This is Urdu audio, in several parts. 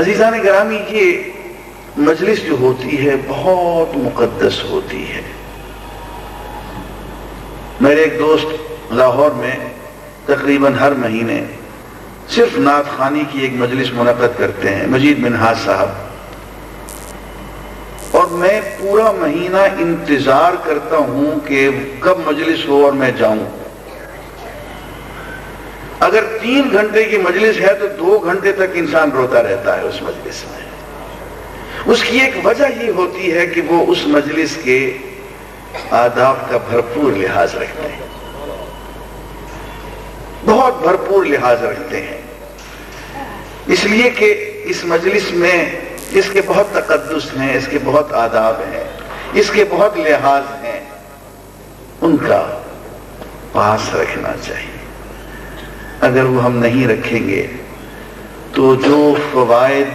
عزیزان گرامی، یہ مجلس جو ہوتی ہے بہت مقدس ہوتی ہے. میرے ایک دوست لاہور میں تقریباً ہر مہینے صرف نعت خوانی کی ایک مجلس منعقد کرتے ہیں، مجید منہاج صاحب، اور میں پورا مہینہ انتظار کرتا ہوں کہ کب مجلس ہو اور میں جاؤں. اگر 3 گھنٹے کی مجلس ہے تو 2 گھنٹے تک انسان روتا رہتا ہے اس مجلس میں. اس کی ایک وجہ یہ ہوتی ہے کہ وہ اس مجلس کے آداب کا بھرپور لحاظ رکھتے ہیں، بہت بھرپور لحاظ رکھتے ہیں، اس لیے کہ اس مجلس میں اس کے بہت تقدس ہیں، اس کے بہت آداب ہیں، اس کے بہت لحاظ ہیں. ان کا پاس رکھنا چاہیے. اگر وہ ہم نہیں رکھیں گے تو جو فوائد،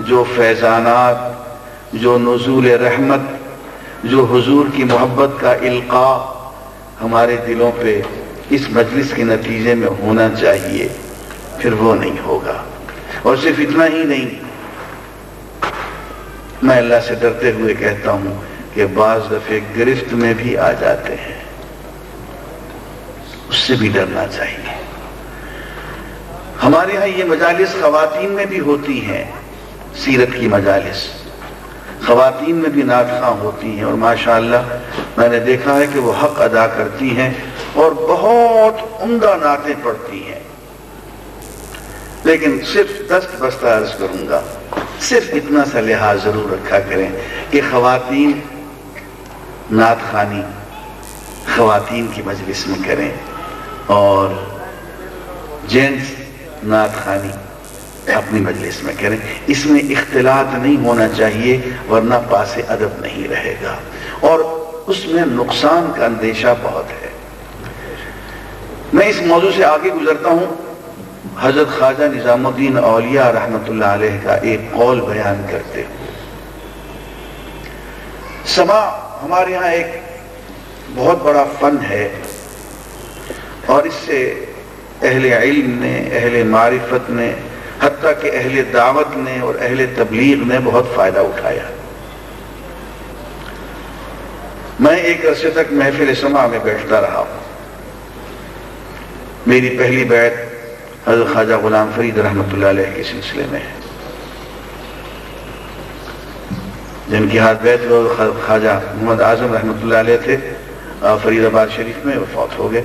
جو فیضانات، جو نزول رحمت، جو حضور کی محبت کا القاء ہمارے دلوں پہ اس مجلس کے نتیجے میں ہونا چاہیے، پھر وہ نہیں ہوگا. اور صرف اتنا ہی نہیں، میں اللہ سے ڈرتے ہوئے کہتا ہوں کہ بعض دفعے گرفت میں بھی آ جاتے ہیں، اس سے بھی ڈرنا چاہیے. ہمارے ہاں یہ مجالس خواتین میں بھی ہوتی ہیں، سیرت کی مجالس خواتین میں بھی نعت خواں ہوتی ہیں، اور ماشاءاللہ میں نے دیکھا ہے کہ وہ حق ادا کرتی ہیں اور بہت عمدہ نعتیں پڑھتی ہیں. لیکن صرف دست بستہ عرض کروں گا، صرف اتنا سا لحاظ ضرور رکھا کریں کہ خواتین نعت خوانی خواتین کی مجلس میں کریں اور جینٹس نعت خوانی اپنی مجلس میں کریں. اس میں اختلاط نہیں ہونا چاہیے، ورنہ پاس ادب نہیں رہے گا اور اس میں نقصان کا اندیشہ بہت ہے. میں اس موضوع سے آگے گزرتا ہوں. حضرت خواجہ نظام الدین اولیاء رحمۃ اللہ علیہ کا ایک قول بیان کرتے ہیں. سماع ہمارے یہاں ایک بہت بڑا فن ہے اور اس سے اہل علم نے، اہل معرفت نے، حتیٰ کہ اہل دعوت نے اور اہل تبلیغ نے بہت فائدہ اٹھایا. میں ایک عرصے تک محفل سماع میں بیٹھتا رہا ہوں. میری پہلی بیعت حضرت خواجہ غلام فرید رحمۃ اللہ علیہ کے سلسلے میں ہے، جن کی ہاتھ بیعت خواجہ محمد اعظم رحمۃ اللہ علیہ تھے، فرید آباد شریف میں وفات ہو گئے.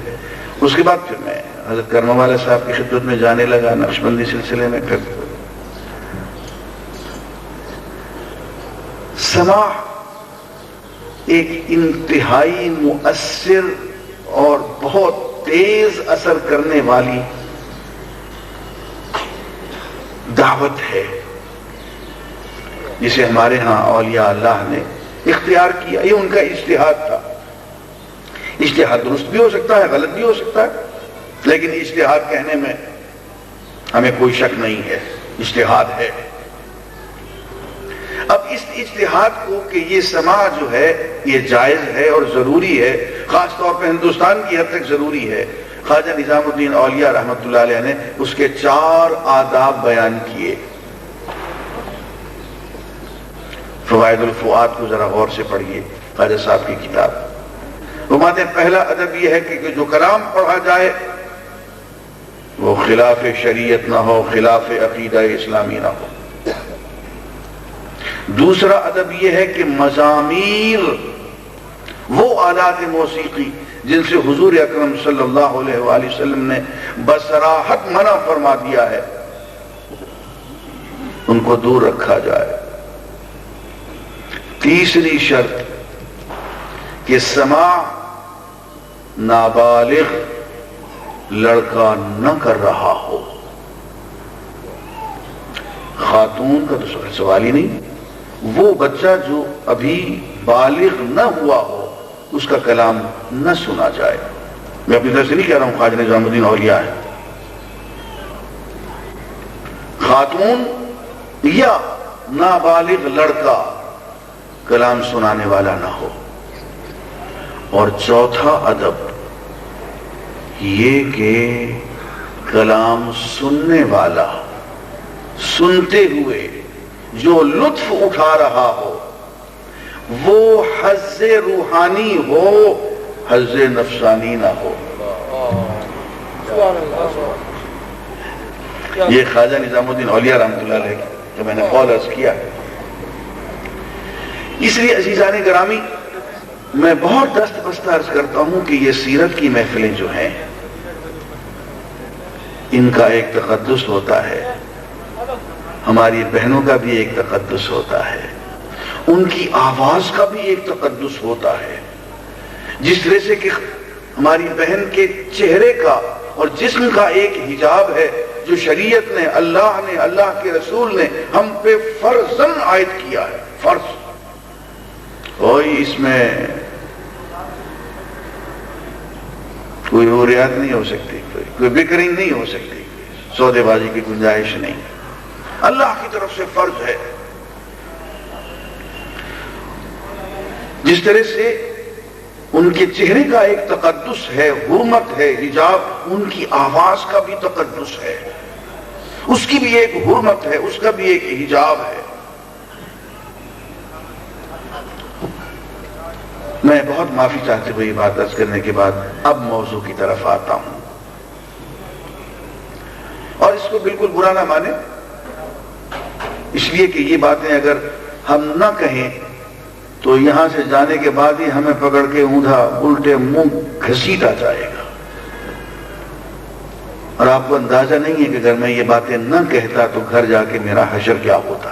اس کے بعد پھر میں حضرت کرم والا صاحب کی خدمت میں جانے لگا نقشبندی سلسلے میں. پھر سماع ایک انتہائی مؤثر اور بہت تیز اثر کرنے والی دعوت ہے، جسے ہمارے ہاں اولیاء اللہ نے اختیار کیا. یہ ان کا اجتہاد تھا. اجتہاد درست بھی ہو سکتا ہے، غلط بھی ہو سکتا ہے، لیکن اجتہاد کہنے میں ہمیں کوئی شک نہیں ہے، اجتہاد ہے. اب اس اجتہاد کو کہ یہ سماع جو ہے یہ جائز ہے اور ضروری ہے، خاص طور پہ ہندوستان کی حد تک ضروری ہے، خواجہ نظام الدین اولیاء رحمۃ اللہ علیہ نے اس کے 4 آداب بیان کیے. فوائد الفؤاد کو ذرا غور سے پڑھیے، خواجہ صاحب کی کتاب. وہ ماتے پہلا ادب یہ ہے کہ جو کلام پڑھا جائے وہ خلاف شریعت نہ ہو، خلاف عقیدہ اسلامی نہ ہو. دوسرا ادب یہ ہے کہ مزامیر، وہ آلات موسیقی جن سے حضور اکرم صلی اللہ علیہ وآلہ وسلم نے بصراحت منع فرما دیا ہے، ان کو دور رکھا جائے. تیسری شرط کہ سماع نابالغ لڑکا نہ کر رہا ہو. خاتون کا تو سوال ہی نہیں، وہ بچہ جو ابھی بالغ نہ ہوا ہو اس کا کلام نہ سنا جائے. میں اپنی طرف سے نہیں کہہ رہا ہوں خواجہ نظام الدین اولیاء ہے. خاتون یا نابالغ لڑکا کلام سنانے والا نہ ہو. اور چوتھا ادب یہ کہ کلام سننے والا سنتے ہوئے جو لطف اٹھا رہا ہو وہ حظ روحانی ہو، حظ نفسانی نہ ہو۔ یہ خواجہ نظام الدین اولیاء رحمۃ اللہ علیہ جو میں نے قول عرض کیا۔ اس لیے عزیزان گرامی، میں بہت دست بستہ عرض کرتا ہوں کہ یہ سیرت کی محفلیں جو ہیں ان کا ایک تقدس ہوتا ہے، ہماری بہنوں کا بھی ایک تقدس ہوتا ہے، ان کی آواز کا بھی ایک تقدس ہوتا ہے۔ جس طرح سے کہ ہماری بہن کے چہرے کا اور جسم کا ایک حجاب ہے جو شریعت نے، اللہ کے رسول نے ہم پہ فرضاً عائد کیا ہے، فرض۔ کوئی اس میں کوئی عوریات نہیں ہو سکتی، کوئی بکرنگ نہیں ہو سکتی، سودے بازی کی گنجائش نہیں، اللہ کی طرف سے فرض ہے۔ جس طرح سے ان کے چہرے کا ایک تقدس ہے، حرمت ہے، حجاب، ان کی آواز کا بھی تقدس ہے، اس کی بھی ایک حرمت ہے، اس کا بھی ایک حجاب ہے۔ میں بہت معافی چاہتے ہوئے یہ بات عرض کرنے کے بعد اب موضوع کی طرف آتا ہوں، اور اس کو بالکل برا نہ مانیں، اس لیے کہ یہ باتیں اگر ہم نہ کہیں تو یہاں سے جانے کے بعد ہی ہمیں پکڑ کے اوندا الٹے منہ گھسیٹا جائے گا، اور آپ کو اندازہ نہیں ہے کہ اگر میں یہ باتیں نہ کہتا تو گھر جا کے میرا حشر کیا ہوتا۔